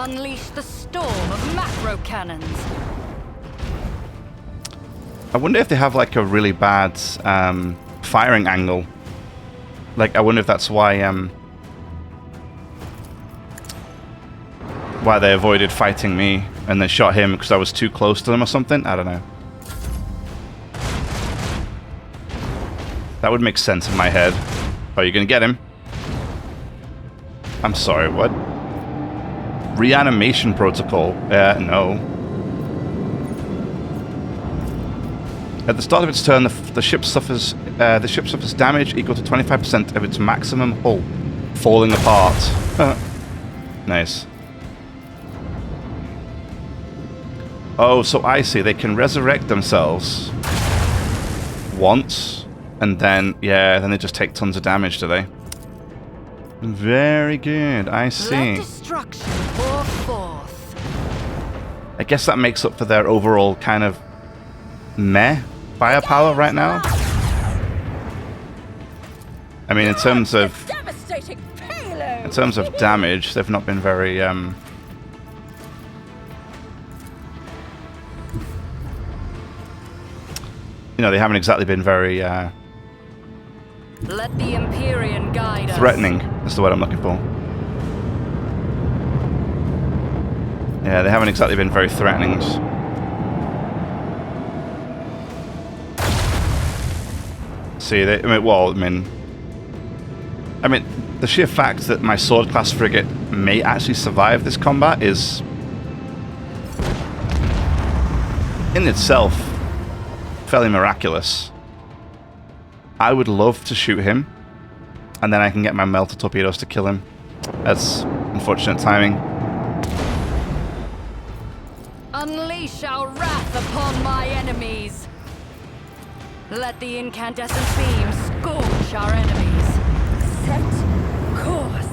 Unleash the storm of macro cannons. I wonder if they have like a really bad firing angle. Like, I wonder if that's why they avoided fighting me and then shot him because I was too close to them or something. I don't know. That would make sense in my head. Oh, you're gonna get him? I'm sorry, what? Reanimation protocol? No. At the start of its turn, the ship suffers damage equal to 25% of its maximum hull, falling apart. Nice. Oh, so I see. They can resurrect themselves once, and then, yeah, then they just take tons of damage, do they? Very good. I see. Let destruction pour forth. I guess that makes up for their overall kind of meh firepower right now. I mean, in terms of damage, they've not been very you know, they haven't exactly been very let the Empyrean guide threatening. That's the word I'm looking for. Yeah, they haven't exactly been very threatening. See, I mean, the sheer fact that my sword class frigate may actually survive this combat is, in itself, fairly miraculous. I would love to shoot him, and then I can get my melter torpedoes to kill him. That's unfortunate timing. Unleash our wrath upon my enemies. Let the incandescent beam scorch our enemies. Set course.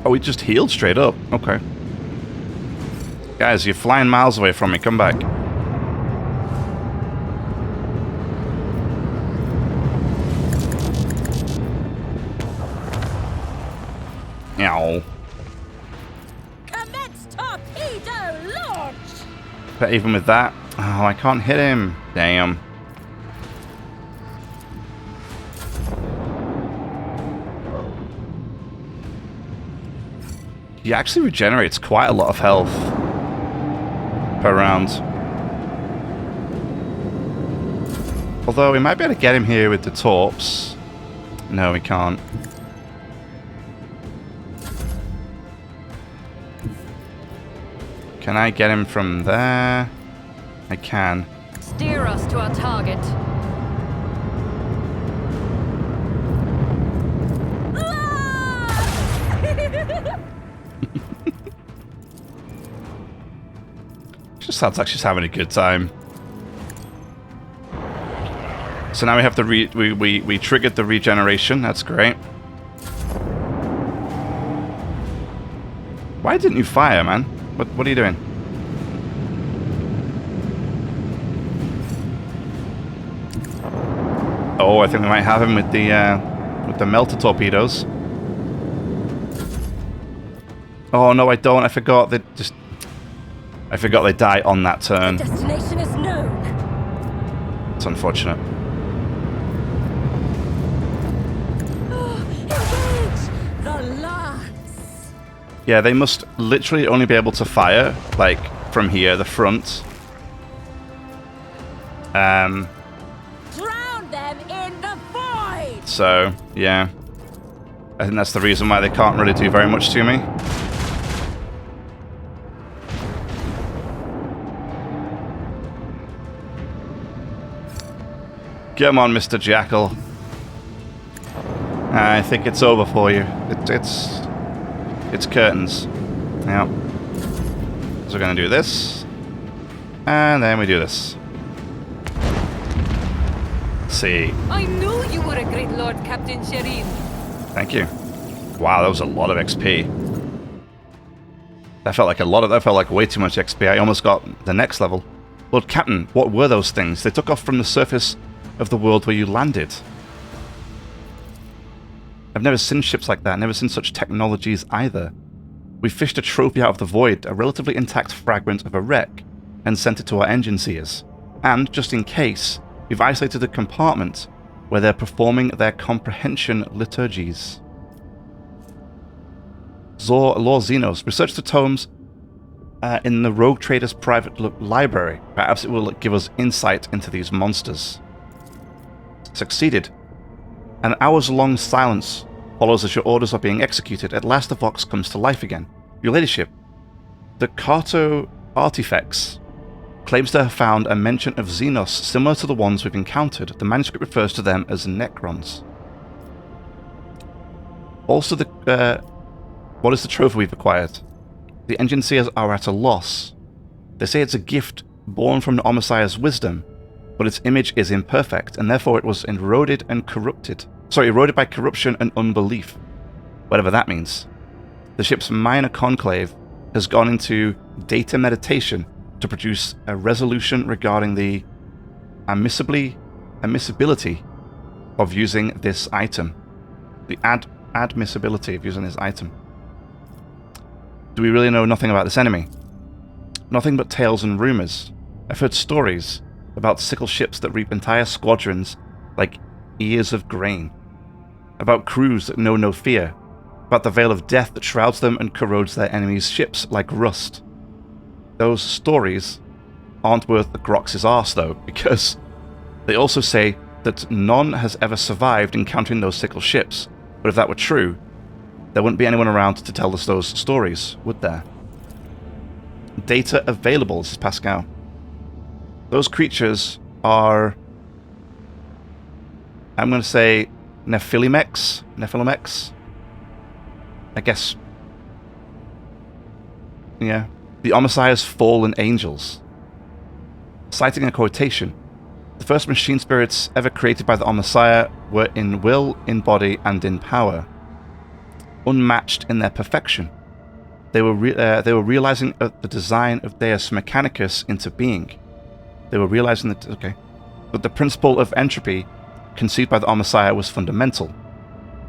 Oh, we just healed straight up. Okay. Guys, you're flying miles away from me. Come back. Ow. Commence torpedo launch. But even with that, oh, I can't hit him. Damn. He actually regenerates quite a lot of health per round. Although we might be able to get him here with the torps. No, we can't. Can I get him from there? I can. Steer us to our target. Just sounds like she's having a good time. So now we have the we triggered the regeneration. That's great. Why didn't you fire, man? What are you doing? Oh, I think we might have him with the melter torpedoes. Oh no, I don't. I forgot they die on that turn. The destination is known. It's unfortunate. Engage the lance. Yeah, they must literally only be able to fire, like, from here, the front. Drown them in the void! So, yeah. I think that's the reason why they can't really do very much to me. Come on, Mr. Jackal. I think it's over for you. It's curtains. Yeah. So we're gonna do this. And then we do this. Let's see. I knew you were a great lord, Captain Shireen. Thank you. Wow, that was a lot of XP. That felt like a lot of... That felt like way too much XP. I almost got the next level. Lord Captain, what were those things? They took off from the surface of the world where you landed. I've never seen ships like that. Never seen such technologies either. We fished a trophy out of the void, a relatively intact fragment of a wreck, and sent it to our engine seers. And, just in case, we've isolated a compartment where they're performing their comprehension liturgies. Lord Xenos, research the tomes in the Rogue Trader's private library. Perhaps it will give us insight into these monsters. Succeeded. An hours-long silence follows as your orders are being executed. At last the Vox comes to life again. Your Ladyship, the Carto Artifacts claims to have found a mention of Xenos similar to the ones we've encountered. The manuscript refers to them as Necrons. Also, what is the trophy we've acquired? The engine seers are at a loss. They say it's a gift born from the Omnissiah's wisdom, but its image is imperfect, and therefore it was eroded by corruption and unbelief. Whatever that means. The ship's minor conclave has gone into data meditation to produce a resolution regarding the admissibility of using this item. The admissibility of using this item. Do we really know nothing about this enemy? Nothing but tales and rumors. I've heard stories about sickle ships that reap entire squadrons like ears of grain. About crews that know no fear. About the veil of death that shrouds them and corrodes their enemies' ships like rust. Those stories aren't worth the Grox's arse, though, because they also say that none has ever survived encountering those sickle ships. But if that were true, there wouldn't be anyone around to tell us those stories, would there? Data available, this is Pascal. Those creatures are, I'm going to say, Nephilimex? I guess. Yeah. The Omnissiah's fallen angels. Citing a quotation, the first machine spirits ever created by the Omnissiah were in will, in body, and in power. Unmatched in their perfection. They were realizing the design of Deus Mechanicus into being. They were realizing that, but the principle of entropy conceived by the Omnissiah was fundamental.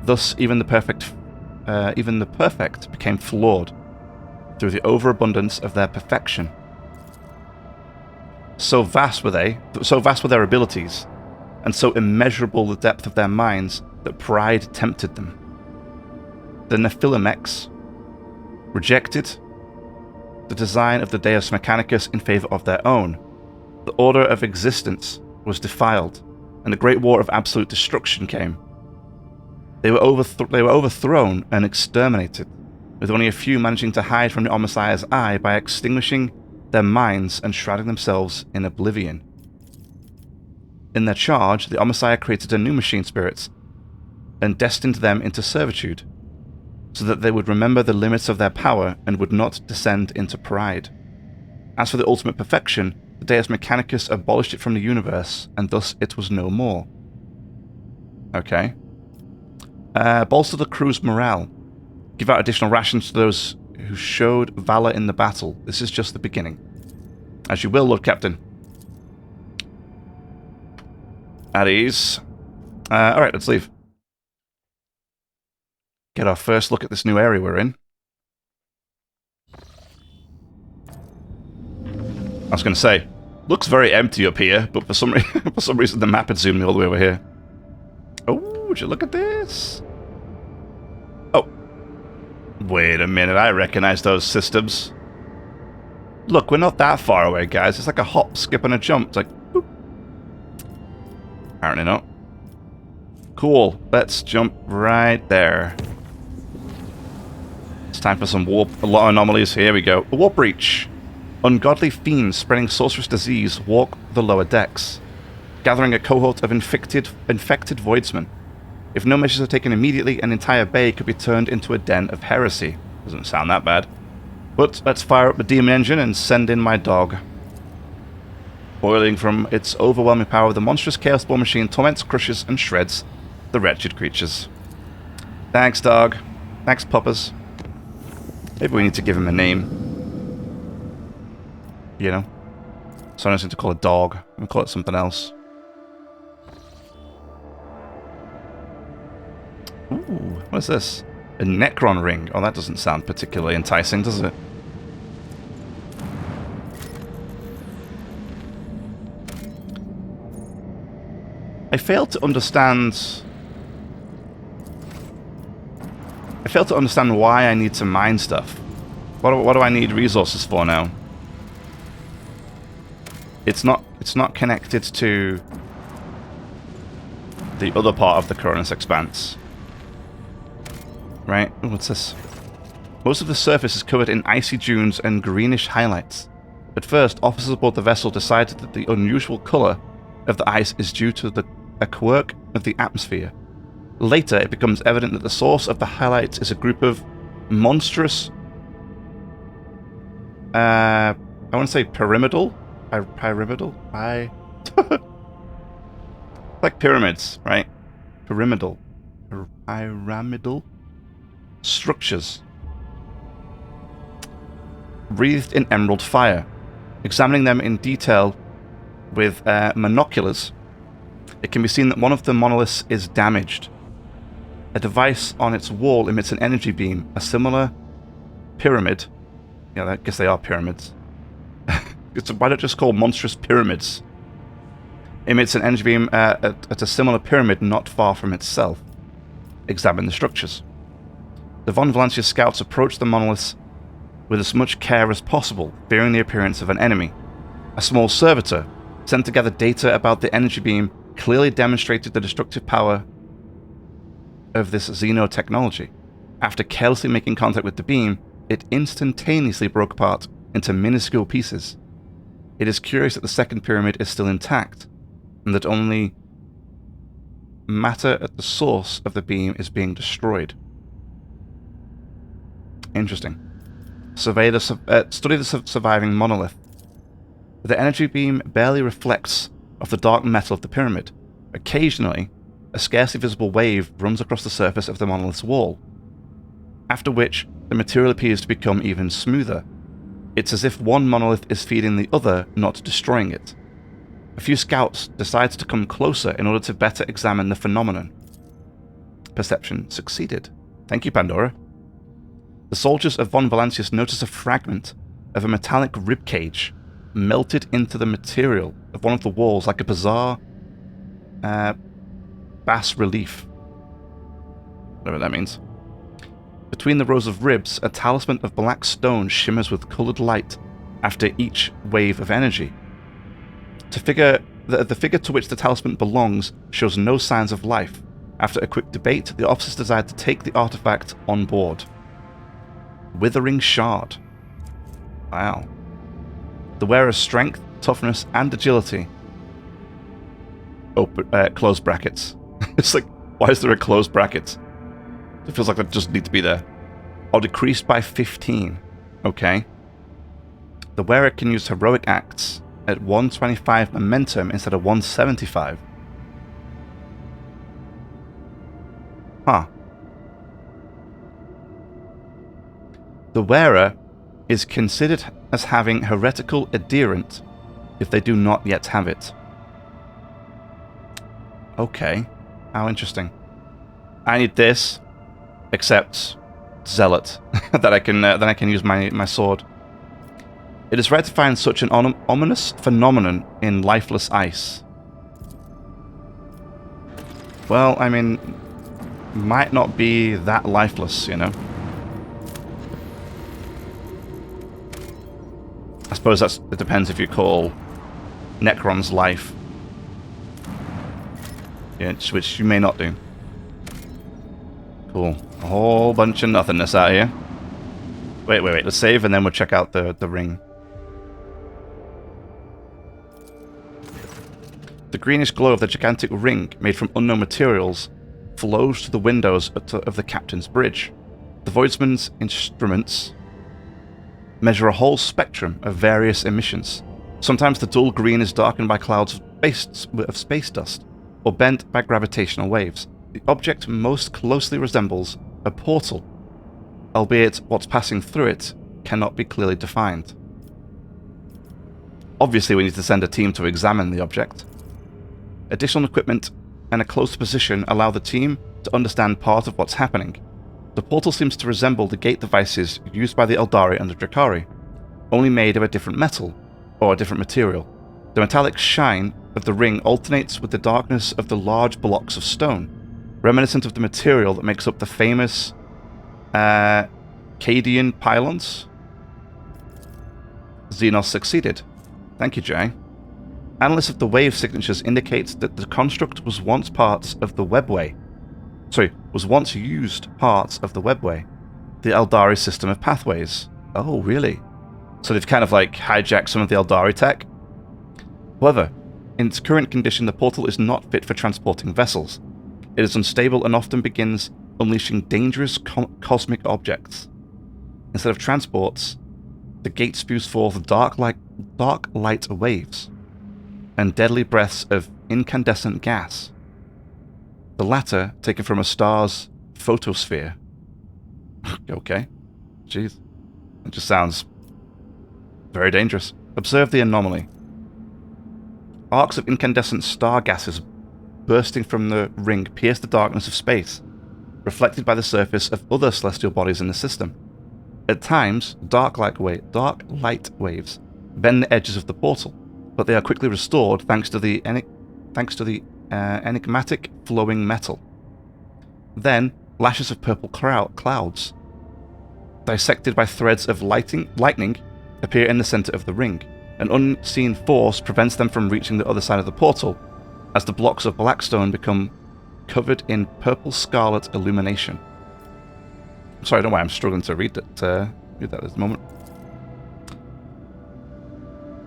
Thus, even the perfect became flawed through the overabundance of their perfection. So vast were their abilities, and so immeasurable the depth of their minds that pride tempted them. The Nephilimex rejected the design of the Deus Mechanicus in favor of their own. The order of existence was defiled, and the great war of absolute destruction came. They were overthrown and exterminated, with only a few managing to hide from the Omnissiah's eye by extinguishing their minds and shrouding themselves in oblivion. In their charge, the Omnissiah created a new machine spirits and destined them into servitude, so that they would remember the limits of their power and would not descend into pride. As for the ultimate perfection, the Deus Mechanicus abolished it from the universe, and thus it was no more. Okay. Bolster the crew's morale. Give out additional rations to those who showed valor in the battle. This is just the beginning. As you will, Lord Captain. At ease. Alright, let's leave. Get our first look at this new area we're in. I was going to say, looks very empty up here, but for some reason the map had zoomed me all the way over here. Oh, would you look at this? Oh. Wait a minute, I recognize those systems. Look, we're not that far away, guys. It's like a hop, skip, and a jump. It's like, boop. Apparently not. Cool. Let's jump right there. It's time for some warp. A lot of anomalies. Here we go. A warp breach. Ungodly fiends spreading sorcerous disease walk the lower decks, gathering a cohort of infected voidsmen. If no measures are taken immediately, an entire bay could be turned into a den of heresy. Doesn't sound that bad. But let's fire up the demon engine and send in my dog. Boiling from its overwhelming power, the monstrous Chaos Ball machine torments, crushes, and shreds the wretched creatures. Thanks, dog. Thanks, Poppers. Maybe we need to give him a name. you know? So I'm just going to call it dog. I'm going to call it something else. Ooh, what is this? A Necron ring. Oh, that doesn't sound particularly enticing, does it? I fail to understand why I need to mine stuff. What do I need resources for now? It's not connected to the other part of the Cronus Expanse. Right? Ooh, what's this? Most of the surface is covered in icy dunes and greenish highlights. At first, officers aboard the vessel decided that the unusual colour of the ice is due to a quirk of the atmosphere. Later, it becomes evident that the source of the highlights is a group of monstrous... I want to say pyramidal? Pyramidal? Like pyramids, right? Pyramidal structures wreathed in emerald fire. Examining them in detail with monoculars, it can be seen that one of the monoliths is damaged. A device on its wall emits an energy beam. A similar pyramid, yeah, I guess they are pyramids. Why don't just call monstrous pyramids? Emits an energy beam at a similar pyramid not far from itself. Examine the structures. The Von Valancia scouts approached the monoliths with as much care as possible, fearing the appearance of an enemy. A small servitor sent to gather data about the energy beam clearly demonstrated the destructive power of this xenotechnology. After carelessly making contact with the beam, it instantaneously broke apart into minuscule pieces. It is curious that the second pyramid is still intact, and that only matter at the source of the beam is being destroyed. Interesting. Study the surviving monolith. The energy beam barely reflects off the dark metal of the pyramid. Occasionally, a scarcely visible wave runs across the surface of the monolith's wall, after which the material appears to become even smoother. It's as if one monolith is feeding the other, not destroying it. A few scouts decide to come closer in order to better examine the phenomenon. Perception succeeded. Thank you, Pandora. The soldiers of Von Valancius notice a fragment of a metallic ribcage melted into the material of one of the walls like a bizarre bas relief. Whatever that means. Between the rows of ribs, a talisman of black stone shimmers with coloured light after each wave of energy. The figure to which the talisman belongs shows no signs of life. After a quick debate, the officers decide to take the artifact on board. Withering Shard. Wow. The wearer's strength, toughness, and agility. Close brackets. It's like, why is there a close bracket? It feels like they just need to be there. Or decreased by 15. Okay. The wearer can use heroic acts at 125 momentum instead of 175. Huh. The wearer is considered as having heretical adherent if they do not yet have it. Okay. How interesting. I need this, except Zealot, that I can use my sword. It is rare to find such an ominous phenomenon in lifeless ice. Well, I mean, might not be that lifeless, you know. I suppose it depends if you call Necron's life. Yeah, which you may not do. Cool. A whole bunch of nothingness out here. Wait. Let's save and then we'll check out the ring. The greenish glow of the gigantic ring, made from unknown materials, flows to the windows of the captain's bridge. The Voidsman's instruments measure a whole spectrum of various emissions. Sometimes the dull green is darkened by clouds of space dust, or bent by gravitational waves. The object most closely resembles a portal, albeit what's passing through it cannot be clearly defined. Obviously, we need to send a team to examine the object. Additional equipment and a closer position allow the team to understand part of what's happening. The portal seems to resemble the gate devices used by the Eldari and the Drakari, only made of a different metal, or a different material. The metallic shine of the ring alternates with the darkness of the large blocks of stone, reminiscent of the material that makes up the famous Cadian pylons. Xenos succeeded. Thank you, Jay. Analysis of the wave signatures indicates that the construct was once parts of the webway. Was once used parts of the webway, the Eldari system of pathways. Oh, really? So they've kind of like hijacked some of the Eldari tech. However, in its current condition, the portal is not fit for transporting vessels. It is unstable and often begins unleashing dangerous cosmic objects. Instead of transports, the gate spews forth dark light waves and deadly breaths of incandescent gas. The latter taken from a star's photosphere. Okay. Jeez. It just sounds very dangerous. Observe the anomaly. Arcs of incandescent star gases bursting from the ring pierce the darkness of space, reflected by the surface of other celestial bodies in the system. At times, dark light waves bend the edges of the portal, but they are quickly restored thanks to the enigmatic flowing metal. Then, lashes of purple clouds, dissected by threads of lightning, appear in the center of the ring. An unseen force prevents them from reaching the other side of the portal, as the blocks of blackstone become covered in purple scarlet illumination. Sorry, I don't know why I'm struggling to read that at this moment.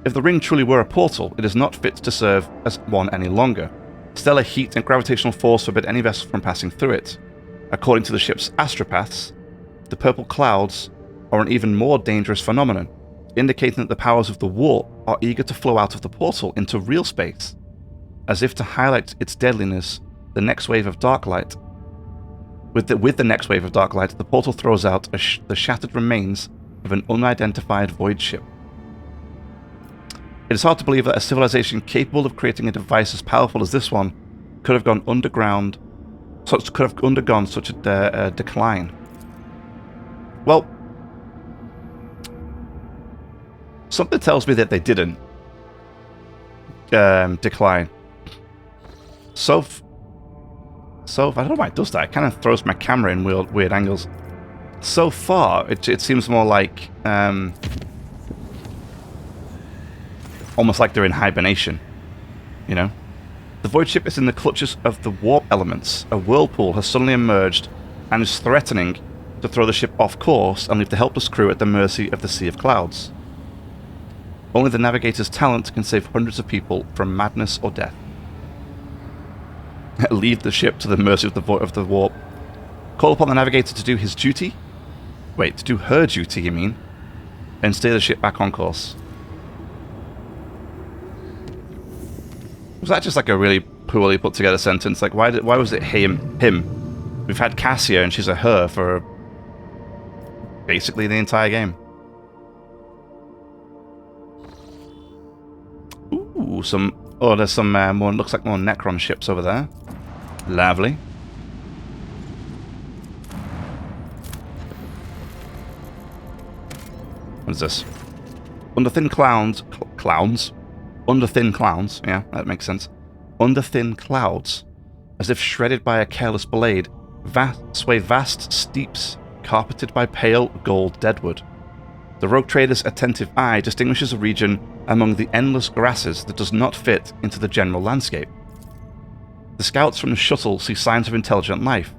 If the ring truly were a portal, it is not fit to serve as one any longer. Stellar heat and gravitational force forbid any vessel from passing through it. According to the ship's astropaths, the purple clouds are an even more dangerous phenomenon, indicating that the powers of the warp are eager to flow out of the portal into real space. As if to highlight its deadliness, the next wave of dark light. With the next wave of dark light, the portal throws out the shattered remains of an unidentified void ship. It is hard to believe that a civilization capable of creating a device as powerful as this one could have undergone such a decline. Well, something tells me that they didn't decline. So I don't know why it does that. It kind of throws my camera in weird angles. So far, it seems more like almost like they're in hibernation, you know? The void ship is in the clutches of the warp elements. A whirlpool has suddenly emerged and is threatening to throw the ship off course and leave the helpless crew at the mercy of the sea of clouds. Only the navigator's talent can save hundreds of people from madness or death. Leave the ship to the mercy of the warp. Call upon the navigator to do his duty? Wait, to do her duty, you mean? And steer the ship back on course. Was that just like a really poorly put together sentence? Like, why was it him? We've had Cassia and she's a her for basically the entire game. Ooh, there's some more, looks like more Necron ships over there. Lovely. What is this? Under thin clouds, yeah, that makes sense. Under thin clouds, as if shredded by a careless blade, sway vast steeps carpeted by pale gold deadwood. The rogue trader's attentive eye distinguishes a region among the endless grasses that does not fit into the general landscape. The scouts from the shuttle see signs of intelligent life.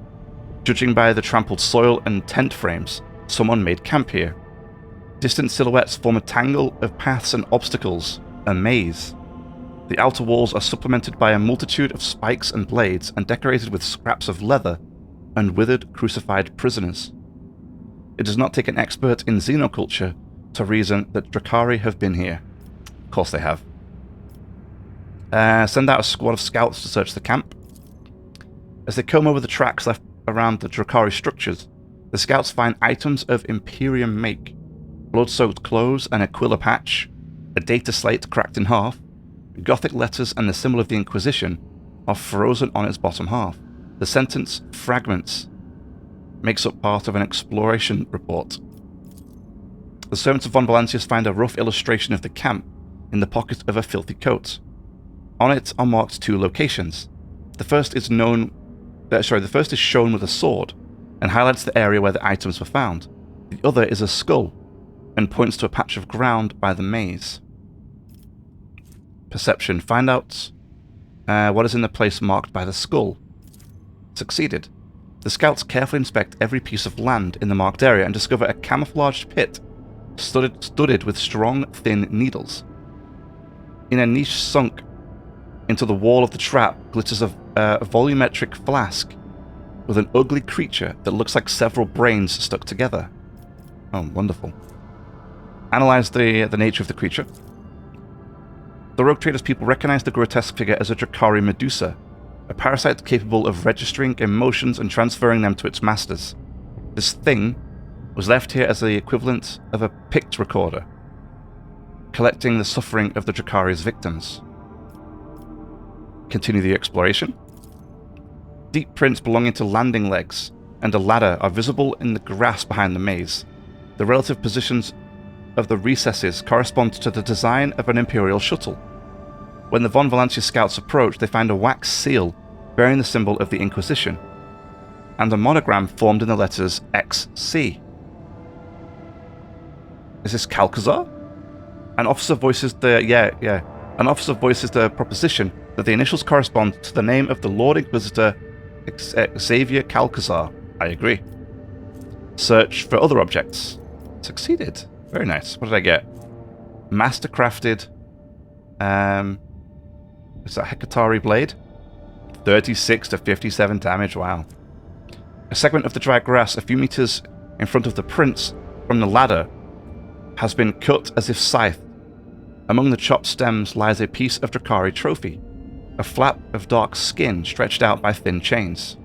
Judging by the trampled soil and tent frames, someone made camp here. Distant silhouettes form a tangle of paths and obstacles, a maze. The outer walls are supplemented by a multitude of spikes and blades and decorated with scraps of leather and withered crucified prisoners. It does not take an expert in xenoculture to reason that Drakari have been here. Of course they have. Send out a squad of scouts to search the camp. As they comb over the tracks left around the Drakari structures, the scouts find items of Imperium make, blood-soaked clothes and a quilla patch, a data slate cracked in half, Gothic letters and the symbol of the Inquisition are frozen on its bottom half. The sentence, "fragments," makes up part of an exploration report. The servants of von Valancius find a rough illustration of the camp in the pocket of a filthy coat. On it are marked 2 locations. The first is shown with a sword and highlights the area where the items were found. The other is a skull and points to a patch of ground by the maze. Perception. Find out what is in the place marked by the skull. Succeeded. The scouts carefully inspect every piece of land in the marked area and discover a camouflaged pit studded with strong, thin needles. In a niche sunk into the wall of the trap glitters a volumetric flask with an ugly creature that looks like several brains stuck together. Oh, wonderful. Analyze the nature of the creature. The Rogue Traders people recognize the grotesque figure as a Drakari Medusa, a parasite capable of registering emotions and transferring them to its masters. This thing was left here as the equivalent of a Pict recorder, collecting the suffering of the Drakari's victims. Continue the exploration. Deep prints belonging to landing legs and a ladder are visible in the grass behind the maze. The relative positions of the recesses correspond to the design of an Imperial shuttle. When the von Valancius scouts approach, they find a wax seal bearing the symbol of the Inquisition, and a monogram formed in the letters XC. Is this Calcazar? An officer voices the proposition that the initials correspond to the name of the Lord Inquisitor Xavier Calcazar. I agree. Search for other objects. Succeeded. Very nice. What did I get? Mastercrafted. Is that Hekatari blade? 36 to 57 damage. Wow. A segment of the dry grass a few meters in front of the prints from the ladder has been cut as if scythed. Among the chopped stems lies a piece of Drakari trophy, a flap of dark skin stretched out by thin chains.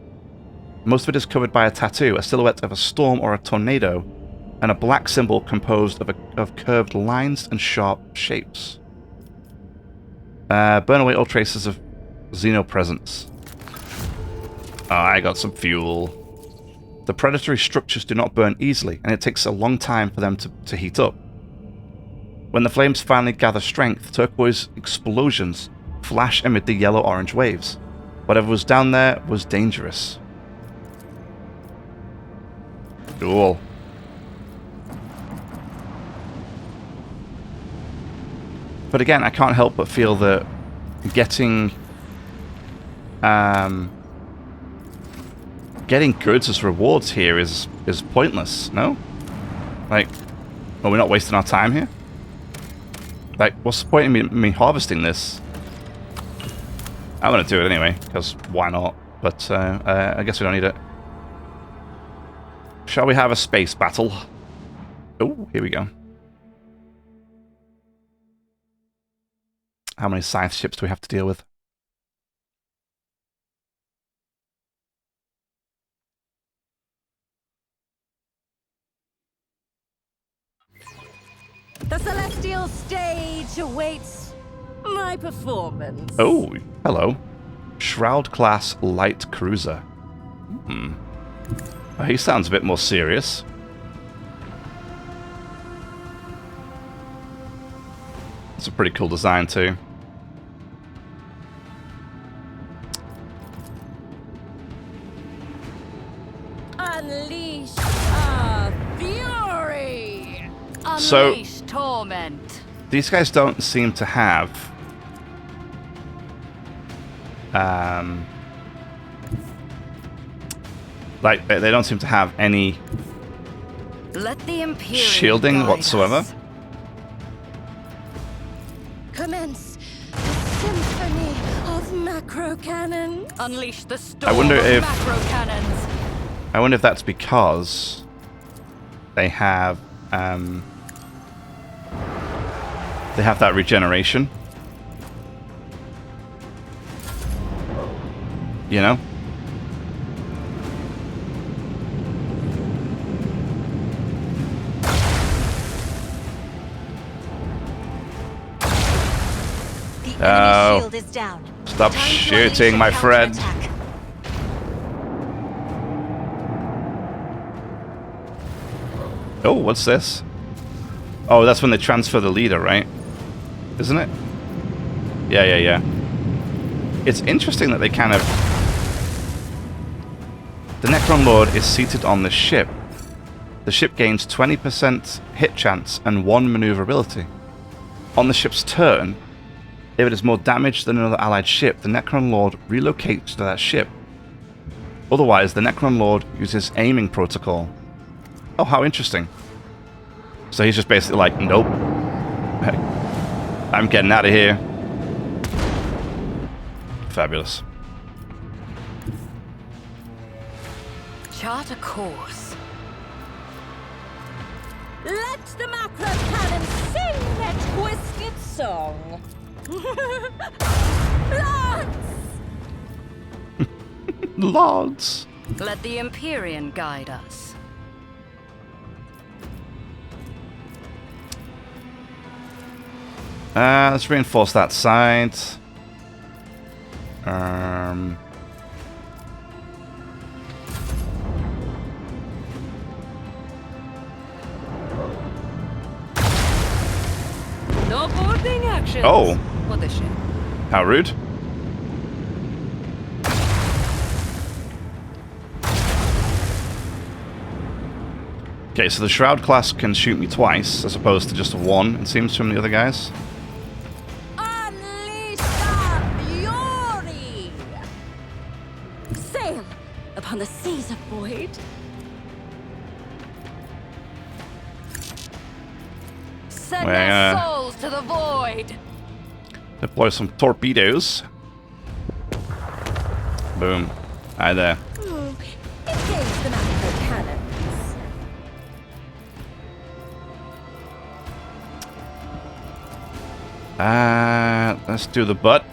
Most of it is covered by a tattoo, a silhouette of a storm or a tornado, and a black symbol composed of curved lines and sharp shapes. Burn away all traces of xenopresence. Oh, I got some fuel. The predatory structures do not burn easily, and it takes a long time for them to heat up. When the flames finally gather strength, turquoise explosions flash amid the yellow-orange waves. Whatever was down there was dangerous. Cool. But again, I can't help but feel that getting goods as rewards here is pointless, no? Like, are we not wasting our time here? Like, what's the point in me harvesting this? I'm gonna do it anyway, because why not? But I guess we don't need it. Shall we have a space battle? Oh, here we go. How many scythe ships do we have to deal with? The celestial stage awaits my performance. Oh, hello. Shroud class light cruiser. He sounds a bit more serious. It's a pretty cool design too. Unleash our fury. So, Unleash torment. These guys don't seem to have like they don't seem to have any Let the Imperial shielding guide whatsoever. us. Commence the symphony of macro cannon. Unleash the storm I wonder of if macro cannons. I wonder if that's because they have that regeneration. You know? Oh. Shield is down. Stop Time to shooting, unleash my a friend. counterattack. Oh, what's this? Oh, that's when they transfer the leader, right? Isn't it? Yeah. It's interesting that they kind of... The Necron Lord is seated on the ship. The ship gains 20% hit chance and 1 maneuverability. On the ship's turn, if it is more damaged than another allied ship, the Necron Lord relocates to that ship. Otherwise, the Necron Lord uses aiming protocol. Oh, how interesting. So he's just basically like, nope. I'm getting out of here. Fabulous. Chart a course. Let the macro cannon sing their twisted song. Lords! Lords. Let the Empyrean guide us. Let's reinforce that side. No boarding actions. Oh. For the ship. How rude. Okay, so the Shroud class can shoot me twice, as opposed to just one, it seems, from the other guys. Unleash the fury! Sail upon the seas of void. Send their souls to the void. Deploy some torpedoes. Boom. Hi there. Engage the macro cannons. Let's do the butt.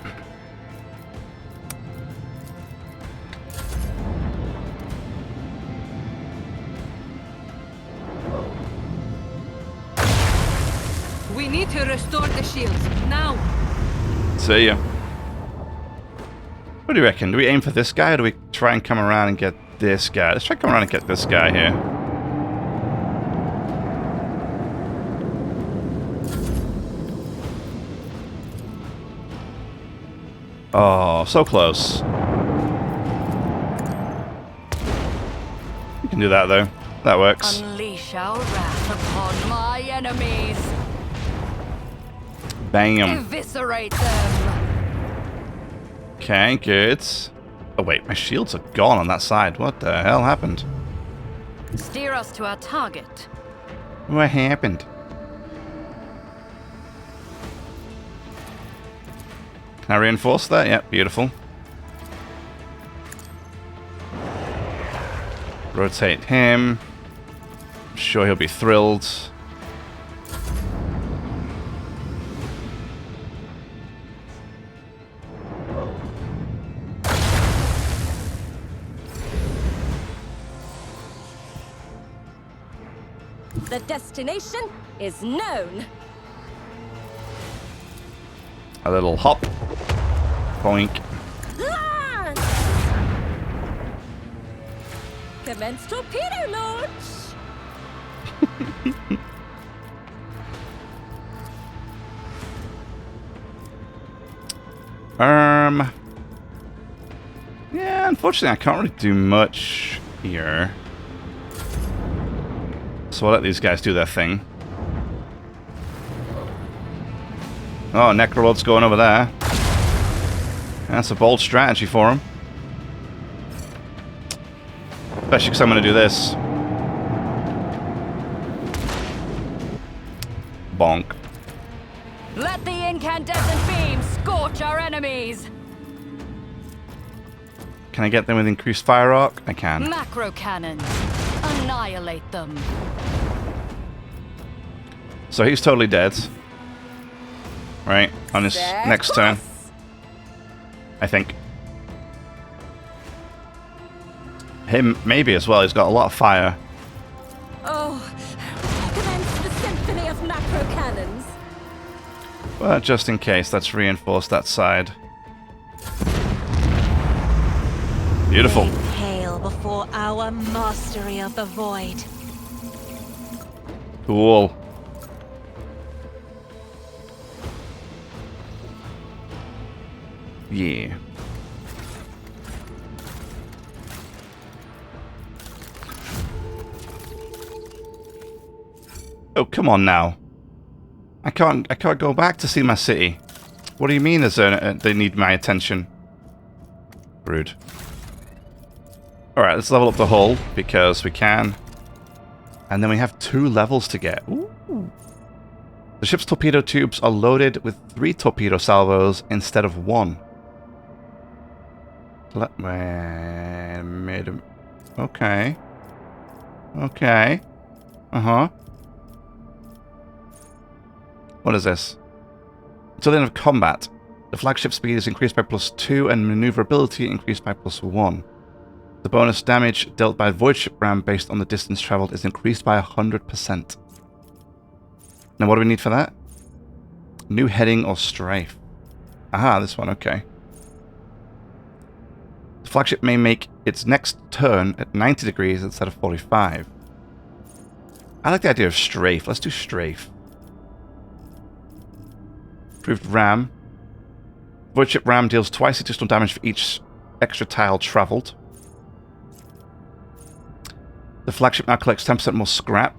We need to restore the shields now. See ya. What do you reckon? Do we aim for this guy, or do we try and come around and get this guy? Let's try and come around and get this guy here. Oh, so close. You can do that, though. That works. Unleash our wrath upon my enemies. Bam. Eviscerate them. Okay, good. Oh, wait. My shields are gone on that side. What the hell happened? Steer us to our target. What happened? Can I reinforce that? Yep, beautiful. Rotate him. I'm sure he'll be thrilled. The destination is known. A little hop. Boink. Launch! Commence torpedo launch. Yeah, unfortunately I can't really do much here. So I'll let these guys do their thing. Oh, Necrolord's going over there. That's a bold strategy for him. Especially because I'm going to do this. Bonk. Let the incandescent beam scorch our enemies. Can I get them with increased fire arc? I can. Macro cannons. Annihilate them. So he's totally dead. Right, on his next turn. I think. Him, maybe as well. He's got a lot of fire. Oh, commence the symphony of macro cannons. But just in case, let's reinforce that side. Beautiful. They pale before our mastery of the void. Cool. Yeah. Oh, come on now. I can't go back to see my city. What do you mean they need my attention? Rude. Alright, let's level up the hull, because we can. And then we have 2 levels to get. Ooh. The ship's torpedo tubes are loaded with 3 torpedo salvos instead of 1. Okay. Okay. Uh-huh. What is this? Until the end of combat, the flagship speed is increased by +2 and maneuverability increased by +1. The bonus damage dealt by void ship ram based on the distance traveled is increased by 100%. Now what do we need for that? New heading or strafe. Aha, this one, okay. The flagship may make its next turn at 90 degrees instead of 45. I like the idea of strafe. Let's do strafe. Improved ram. Void ship ram deals twice additional damage for each extra tile traveled. The flagship now collects 10% more scrap.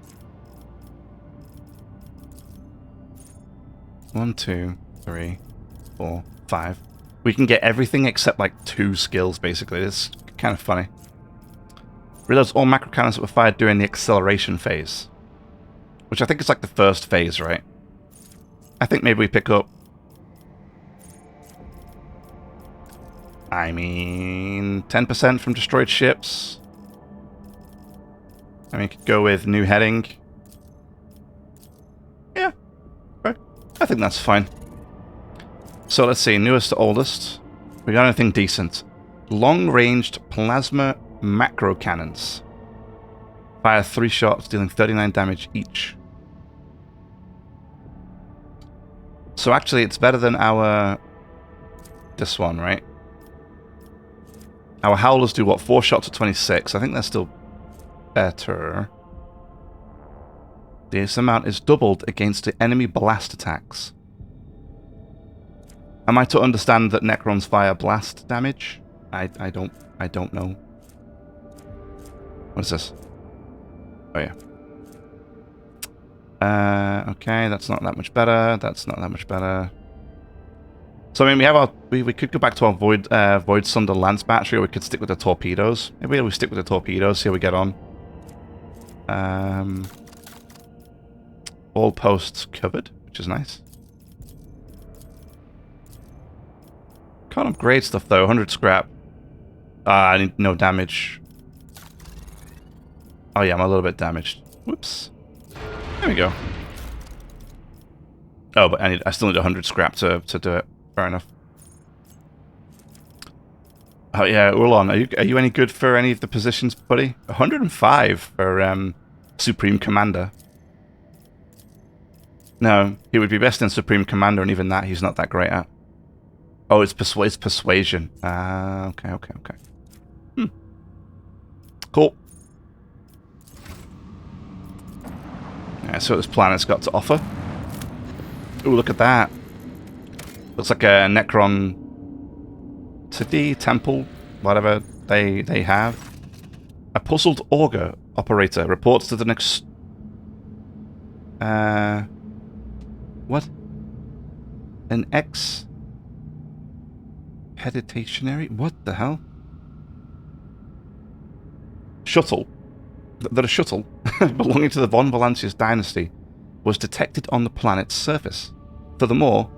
1, 2, 3, 4, 5. We can get everything except like 2 skills, basically. It's kind of funny. Reloads all macro cannons that were fired during the acceleration phase. Which I think is like the first phase, right? I think maybe we pick up... I mean... 10% from destroyed ships. I mean, could go with new heading. Yeah. Right. I think that's fine. So let's see. Newest to oldest. We got anything decent. Long-ranged plasma macro cannons. Fire 3 shots, dealing 39 damage each. So actually, it's better than our... this one, right? Our howlers do, what, 4 shots at 26. I think that's still better. This amount is doubled against the enemy blast attacks. Am I to understand that Necrons fire blast damage? I don't know. What is this? Oh yeah. Okay, that's not that much better. That's not that much better. So I mean, we have our we could go back to our Void Sunder Lance battery, or we could stick with the torpedoes. Maybe we stick with the torpedoes. See how we get on. All posts covered, which is nice. Can't upgrade stuff though. 100 scrap. I need no damage. Oh yeah, I'm a little bit damaged. Whoops. There we go. Oh, but I still need 100 scrap to do it. Fair enough. Oh yeah, Urlon, are you any good for any of the positions, buddy? 105 for Supreme Commander. No, he would be best in Supreme Commander, and even that he's not that great at. Oh, it's persuasion. Okay. Cool. Yeah, so this planet's got to offer. Ooh, look at that. Looks like a Necron city, temple, whatever they have. A puzzled augur operator reports to the next... what? An ex-peditationary? What the hell? Shuttle. That a shuttle belonging to the Von Valancius dynasty was detected on the planet's surface. Furthermore,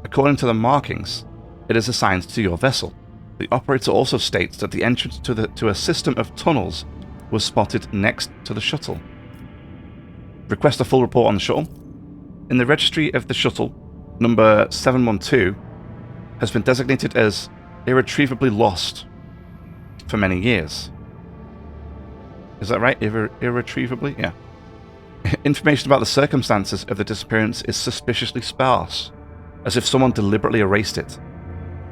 according to the markings, it is assigned to your vessel. The operator also states that the entrance to a system of tunnels was spotted next to the shuttle. Request a full report on the shuttle. In the registry of the shuttle, number 712 has been designated as irretrievably lost for many years. Is that right? Irretrievably? Yeah. Information about the circumstances of the disappearance is suspiciously sparse. as if someone deliberately erased it.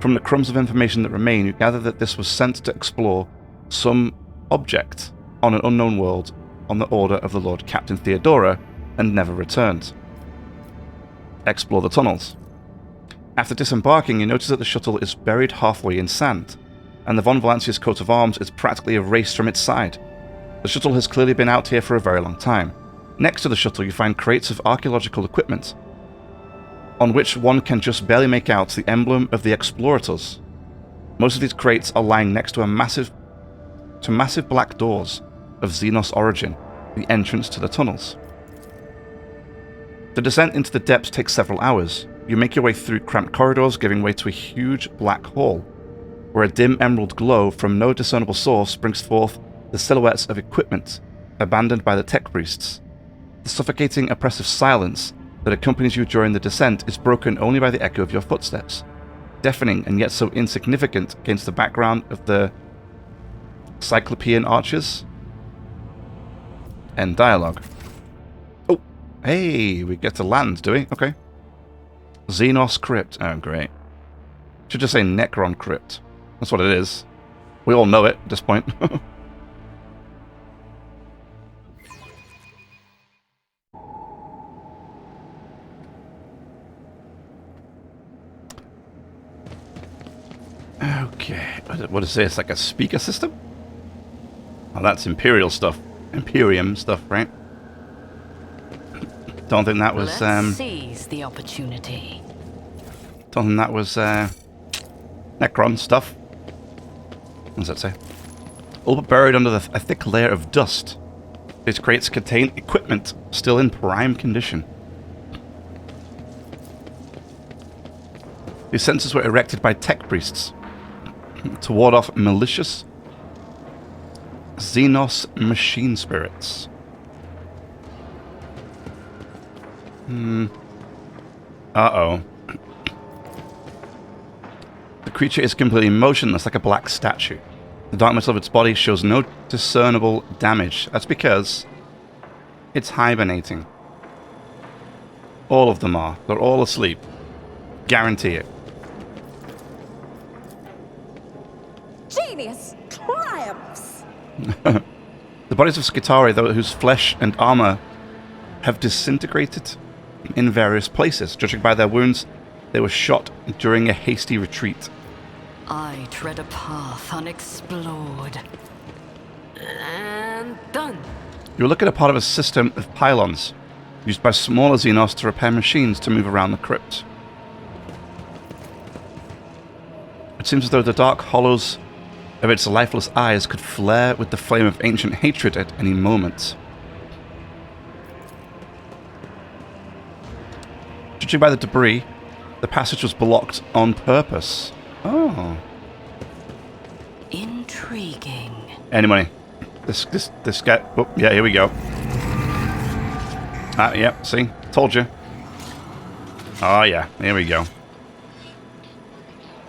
From the crumbs of information that remain, you gather that this was sent to explore some object on an unknown world on the order of the Lord Captain Theodora and never returned. Explore the tunnels. After disembarking, you notice that the shuttle is buried halfway in sand, and the von Valancius coat of arms is practically erased from its side. The shuttle has clearly been out here for a very long time. Next to the shuttle, you find crates of archaeological equipment, on which one can just barely make out the emblem of the Explorators. Most of these crates are lying next to massive black doors of Xenos origin, the entrance to the tunnels. The descent into the depths takes several hours. You make your way through cramped corridors, giving way to a huge black hall, where a dim emerald glow from no discernible source brings forth the silhouettes of equipment abandoned by the tech priests. The suffocating, oppressive silence that accompanies you during the descent is broken only by the echo of your footsteps, deafening and yet so insignificant against the background of the Cyclopean arches. End dialogue. Oh, hey, we get to land, do we? Okay. Xenos Crypt. Oh, great. Should just say Necron Crypt. That's what it is. We all know it at this point. Okay. What is this? Like a speaker system? Oh, that's Imperial stuff. Imperium stuff, right? Don't think that was Let's seize the opportunity. Don't think that was Necron stuff. What does that say? All but buried under a thick layer of dust. These crates contain equipment still in prime condition. These sensors were erected by tech priests to ward off malicious Xenos machine spirits. Uh-oh. The creature is completely motionless, like a black statue. The dark metal of its body shows no discernible damage. That's because it's hibernating. All of them are. They're all asleep. Guarantee it. Genius triumphs! The bodies of Skitarii, whose flesh and armor have disintegrated in various places. Judging by their wounds, they were shot during a hasty retreat. I tread a path unexplored. And done. You look at a part of a system of pylons used by smaller Xenos to repair machines to move around the crypt. It seems as though the dark hollows of its lifeless eyes could flare with the flame of ancient hatred at any moment. Judging by the debris, the passage was blocked on purpose. Oh. Intriguing. Any money. This guy... Oh, yeah, here we go. Ah, yeah, see? Told you. Oh, yeah, here we go.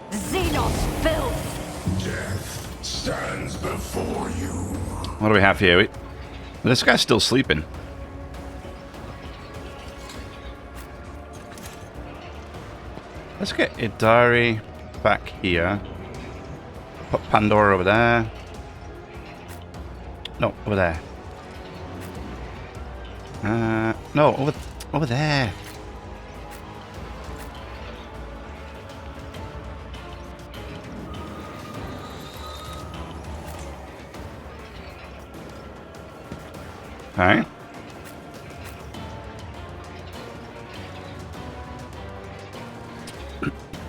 Xenos filth! Death stands before you. What do we have here? This guy's still sleeping. Let's get Idari back here. Put Pandora over there. No, over there. No, over there. Okay.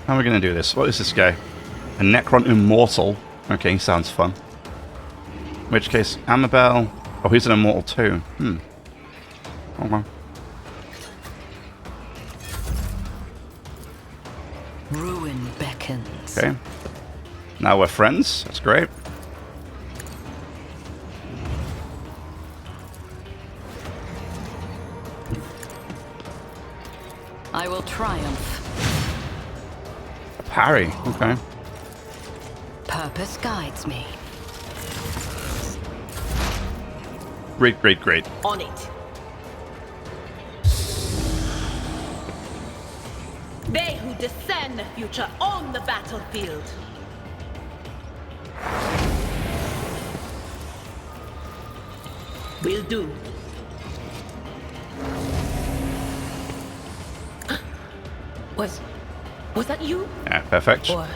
How are we going to do this? What is this guy? A Necron Immortal. Okay, sounds fun. In which case, Amabel... Oh, he's an Immortal too. Okay. Ruin beckons. Okay. Now we're friends. That's great. I will triumph. Parry. Okay. Purpose guides me. Great, great, great. On it. They who discern the future own the battlefield. Will do. Was that you? Yeah, perfect. Or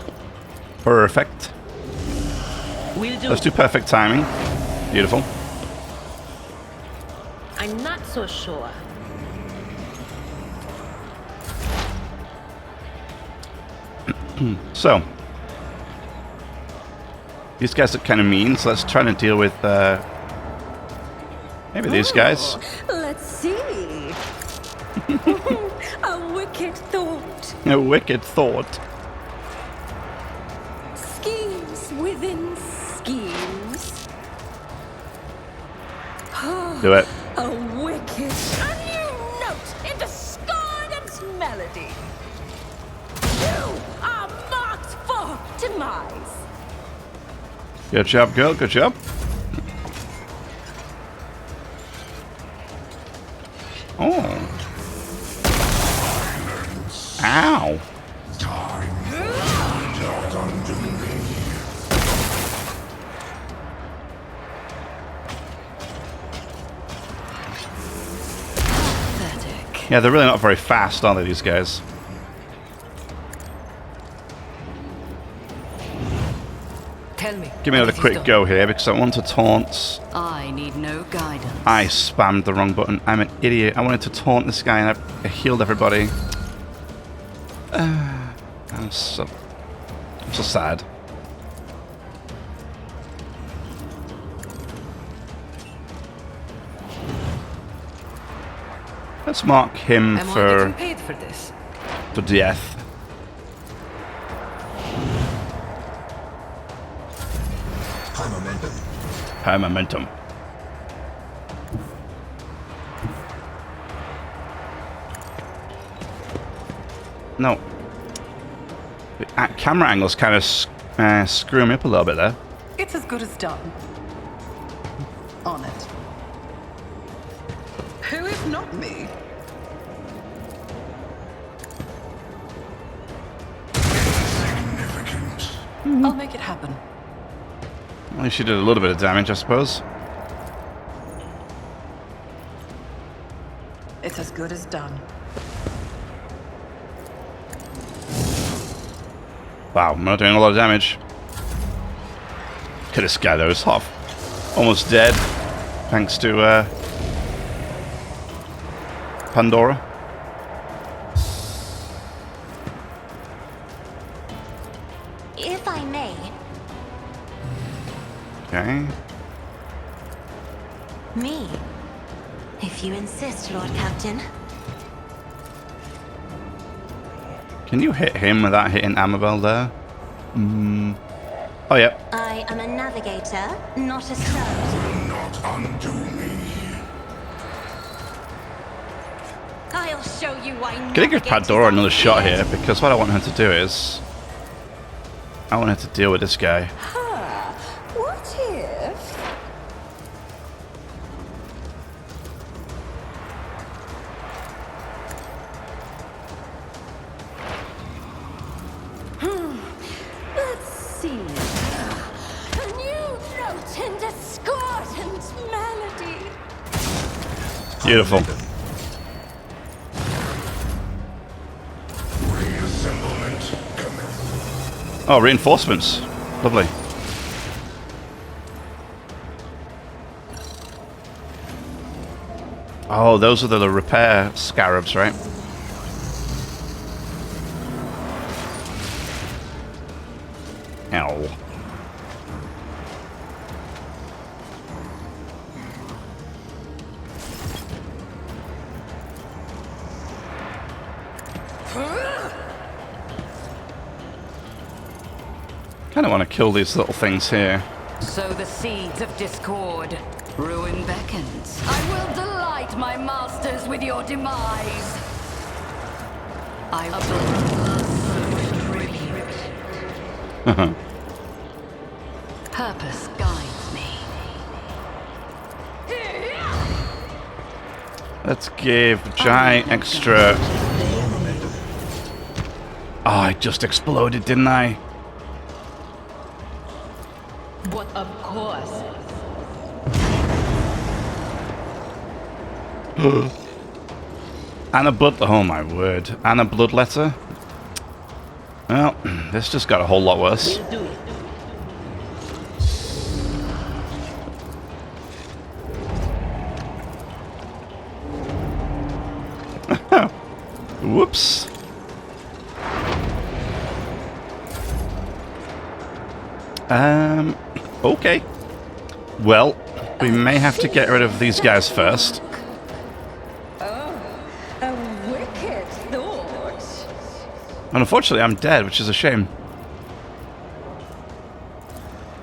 Perfect. will do. Let's do perfect timing. Beautiful. I'm not so sure. So, these guys look kind of mean, so let's try to deal with maybe these guys. Let's see. A wicked thought. A wicked thought. Schemes within schemes. Do it. A wicked. A new note in discordant melody. You are marked for demise. Good job, girl. Good job. Oh. Ow. Time not undo me. Pathetic. Yeah, they're really not very fast, are they, these guys? Tell me. Give me another quick go here, because I want to taunt. I need no guidance. I spammed the wrong button. I'm an idiot. I wanted to taunt this guy, and I healed everybody. I'm so sad. Let's mark him Am I for getting paid for this? death. High momentum. No. The camera angles kind of screw me up a little bit there. It's as good as done. On it. Who if not me? Significant. I'll make it happen. At least she did a little bit of damage, I suppose. It's as good as done. Wow, I'm not doing a lot of damage. Look at this guy though, he's half almost dead. Thanks to Pandora. If I may, Okay. me. If you insist, Lord Captain. Can you hit him without hitting Amabel there? Oh, yeah. I am a navigator, not a servant. Not undo me. I'll show you why. Gonna give Pandora another shot here, because what I want her to do is I want her to deal with this guy. What if? Let's see. A new note in discordant melody. Beautiful. Reassemblement commenced. Oh, reinforcements. Lovely. Oh, those are the repair scarabs, right? Ow. Kind of want to kill these little things here. Sow the seeds of discord. Ruin beckons. I will delight my masters with your demise. I will. Purpose guides me. Let's give Jai extra Oh, I just exploded, didn't I? But of course. And a blood... Oh, my word. And a bloodletter? Well, this just got a whole lot worse. We'll do it. Whoops. Okay. Well, we may have to get rid of these guys first. A wicked thought. And unfortunately, I'm dead, which is a shame.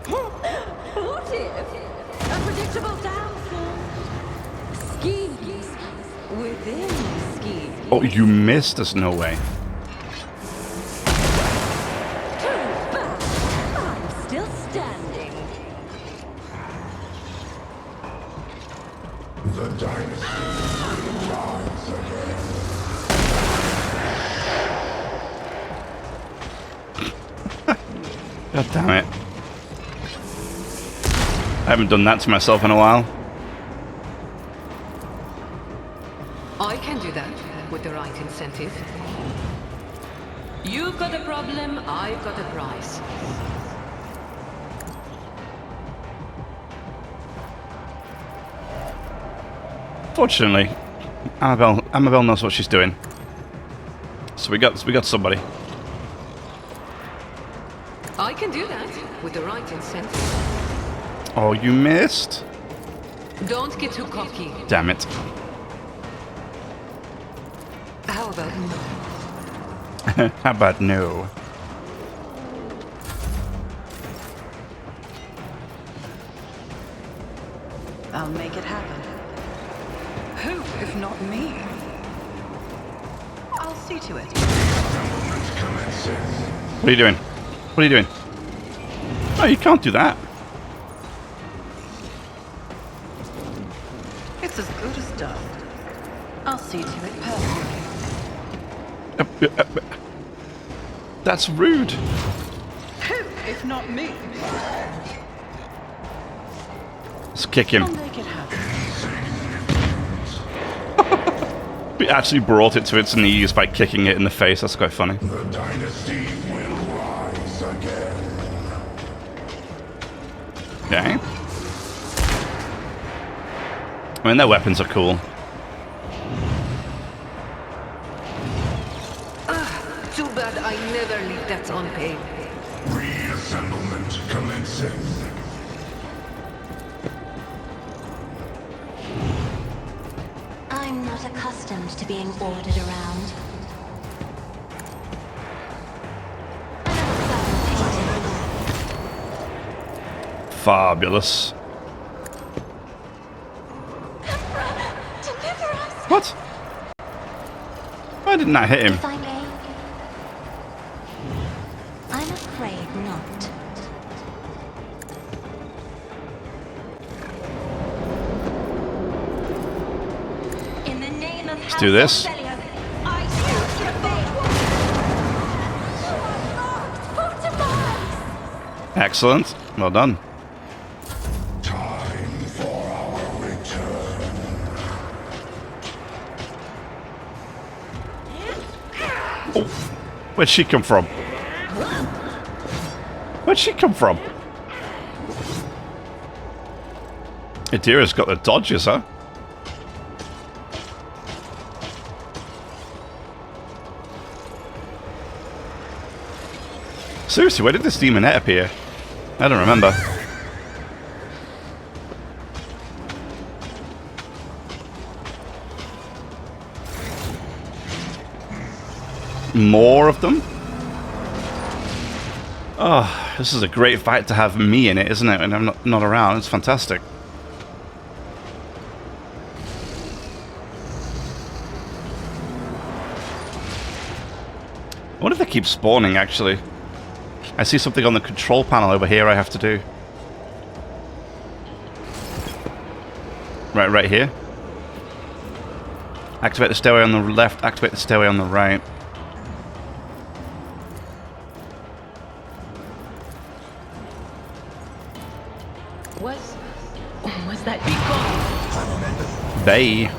What if a predictable downfall? Skis within skis. Oh, you missed? There's no way. Too bad. I'm still standing. The dynasty will rise again. God damn it. I haven't done that to myself in a while. I can do that with the right incentive. You've got a problem, I've got a price. Fortunately, Annabelle knows what she's doing. So we got somebody. I can do that with the right incentive. Oh, you missed? Don't get too cocky. Damn it. How about no? How about no? I'll make it happen. Who, if not me? I'll see to it. What are you doing? What are you doing? Oh, you can't do that. It's as good as done. I'll see to it personally. That's rude. Who, if not me? Let's kick him. I'll make it happen. We actually brought it to its knees by kicking it in the face. That's quite funny. The dynasty will rise again. Okay. I mean, their weapons are cool. Too bad I never leave that unpaid. Reassemblement commencing. I'm not accustomed to being ordered around. Fabulous. Deliver us! What? Why didn't I hit him? If I may. I'm afraid not. In the name of Let's do this. I choose to fail. Excellent. Well done. Time for our return. Oh, where'd she come from? Where'd she come from? Adira's got the dodges, huh? Seriously, where did this demonette appear? I don't remember. More of them? Oh, this is a great fight to have me in it, isn't it? And I'm not around. It's fantastic. I wonder if they keep spawning, actually. I see something on the control panel over here I have to do. Right here. Activate the stairway on the left, activate the stairway on the right. that. Be gone. Bay.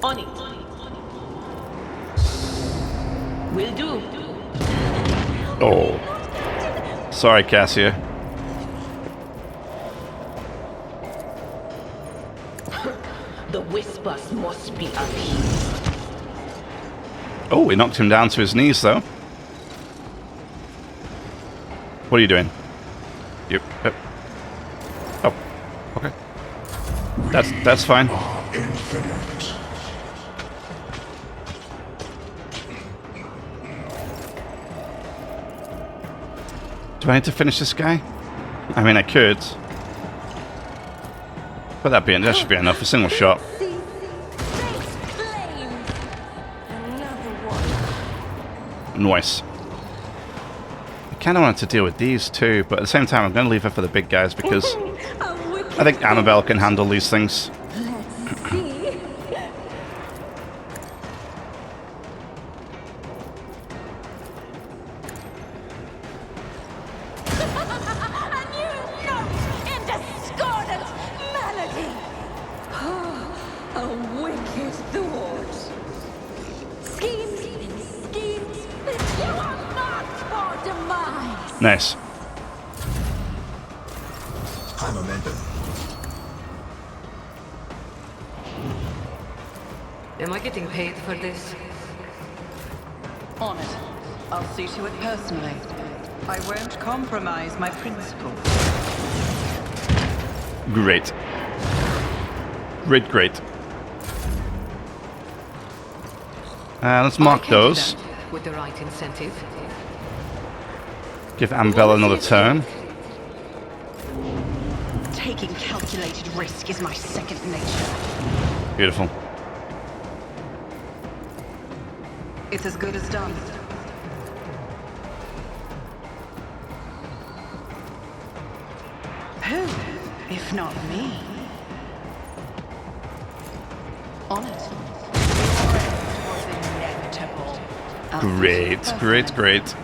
On it. Will do. Oh. Sorry, Cassia. The whispers must be appeased. Oh, we knocked him down to his knees, though. What are you doing? You. Oh. Okay. That's fine. Infinite. Do I need to finish this guy? I mean, I could. But that should be enough. A single shot. Nice. I kind of wanted to deal with these too, but at the same time, I'm going to leave it for the big guys because I think Annabelle can handle these things. Nice. High momentum. Am I getting paid for this? On it. I'll see to it personally. I won't compromise my principles. Great. Great. Let's mark those. With the right incentive. Give Annabelle another turn. Taking calculated risk is my second nature. Beautiful. It's as good as done. Who, if not me? On it. It was inevitable. Great.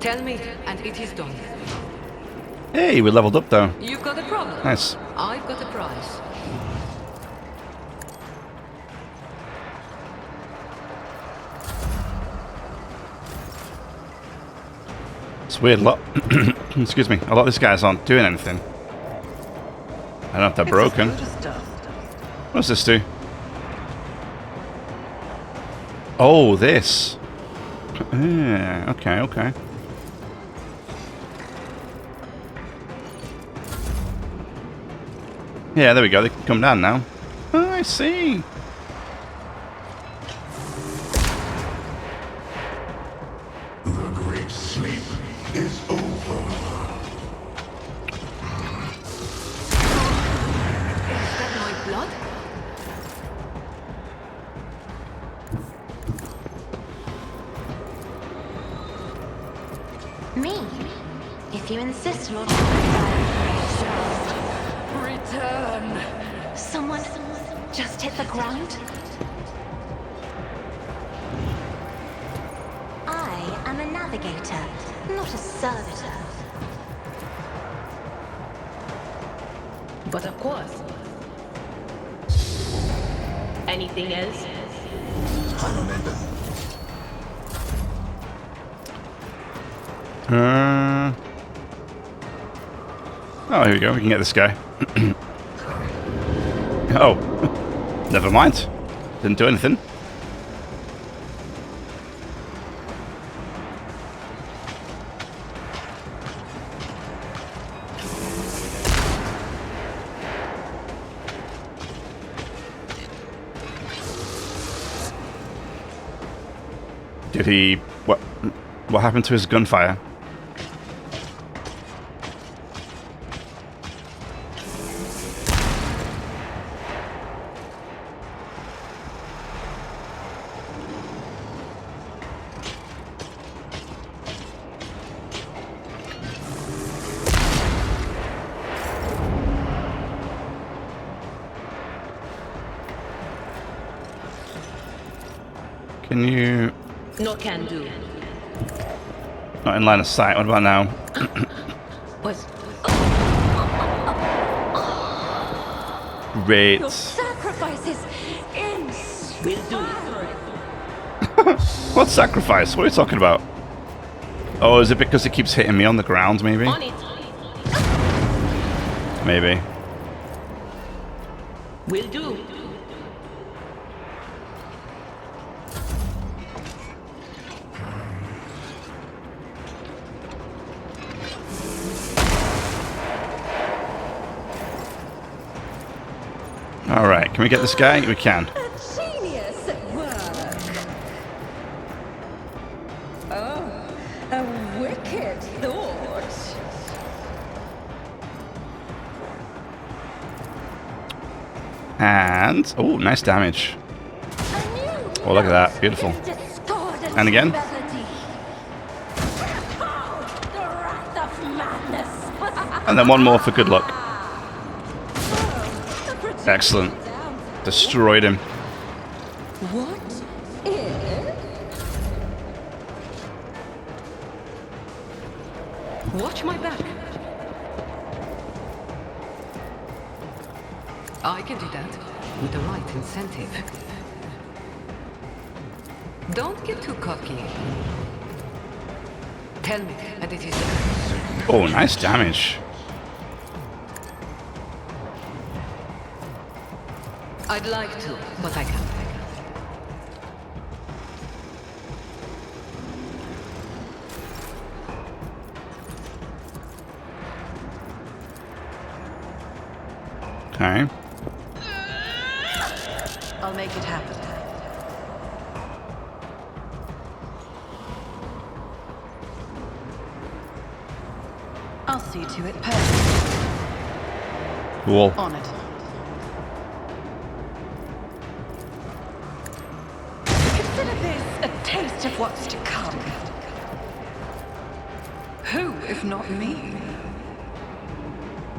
Tell me, and it is done. Hey, we leveled up though. You've got a problem. Nice. I've got a prize. It's weird. Excuse me. A lot of these guys aren't doing anything. I don't know if they're broken. What does this do? Oh, this. Yeah, okay. Yeah, there we go. They can come down now. Oh, I see. The great sleep is over. Is that my blood? Me? If you insist, Lord. Return. Someone just hit the ground? I am a navigator, not a servitor. But of course. Anything else? High momentum. Oh, here we go. We can get this guy. Oh, never mind. Didn't do anything. Did he... What happened to his gunfire? Can you... No can do. Not in line of sight. What about now? Was Great. Your sacrifice is inspiring. What sacrifice? What are you talking about? Oh, is it because it keeps hitting me on the ground, maybe? On it. Maybe. Will do. Alright, can we get this guy? We can. A genius at work. Oh, a wicked thought. And... oh, nice damage. Oh, look at that. Beautiful. And again. And then one more for good luck. Excellent. Destroyed him. What is? Watch my back. I can do that with the right incentive. Don't get too cocky. Tell me, and it is done. Oh, nice damage. I'd like to, but I can't. Okay. I'll make it happen. I'll see to it perfect. Cool. On it. Consider this a taste of what's to come. Who, if not me?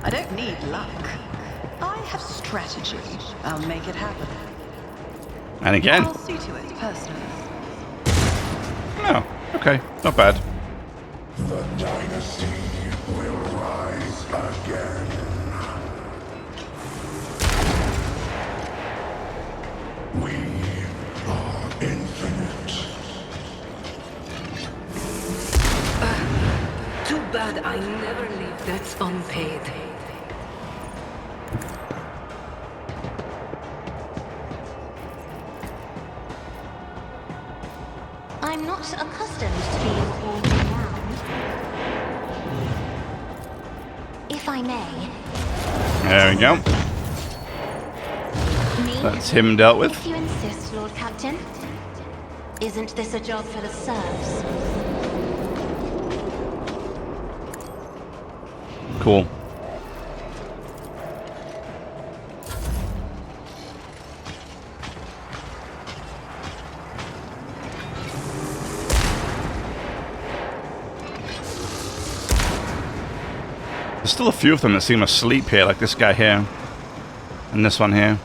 I don't need luck. I have strategy. I'll make it happen. And again. I'll see to it personally. Oh, okay. Not bad. The dynasty will rise again. We are infinite. Too bad I never leave debts unpaid. I'm not accustomed to being called around. If I may. There we go. Me? That's him dealt with. If you insist, Lord Captain. Isn't this a job for the serfs? Cool. There's still a few of them that seem asleep here, like this guy here. And this one here.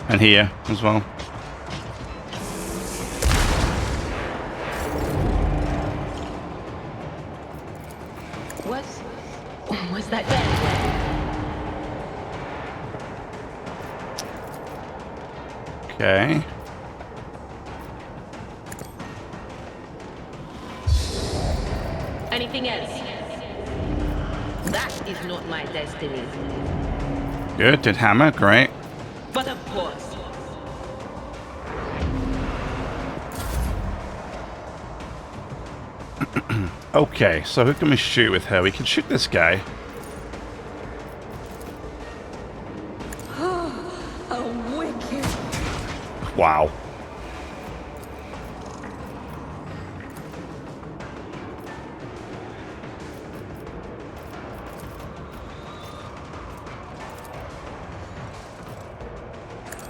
And here as well. Was that dead? Okay. Anything else? That is not my destiny. Good, did hammer, great. But of course. Okay, so who can we shoot with her? We can shoot this guy. A wicked. Wow.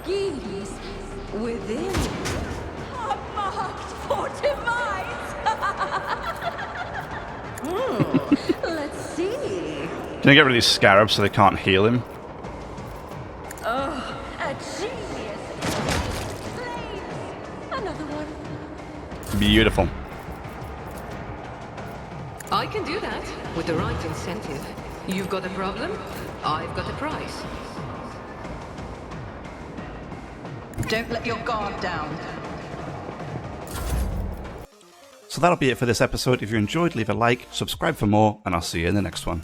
Schemes within are marked for demise. Let's see. Can I get rid of these scarabs so they can't heal him? Oh, a genius. Slaves. Another one. Beautiful. I can do that with the right incentive. You've got a problem? I've got a price. Don't let your guard down. So that'll be it for this episode. If you enjoyed, leave a like, subscribe for more, and I'll see you in the next one.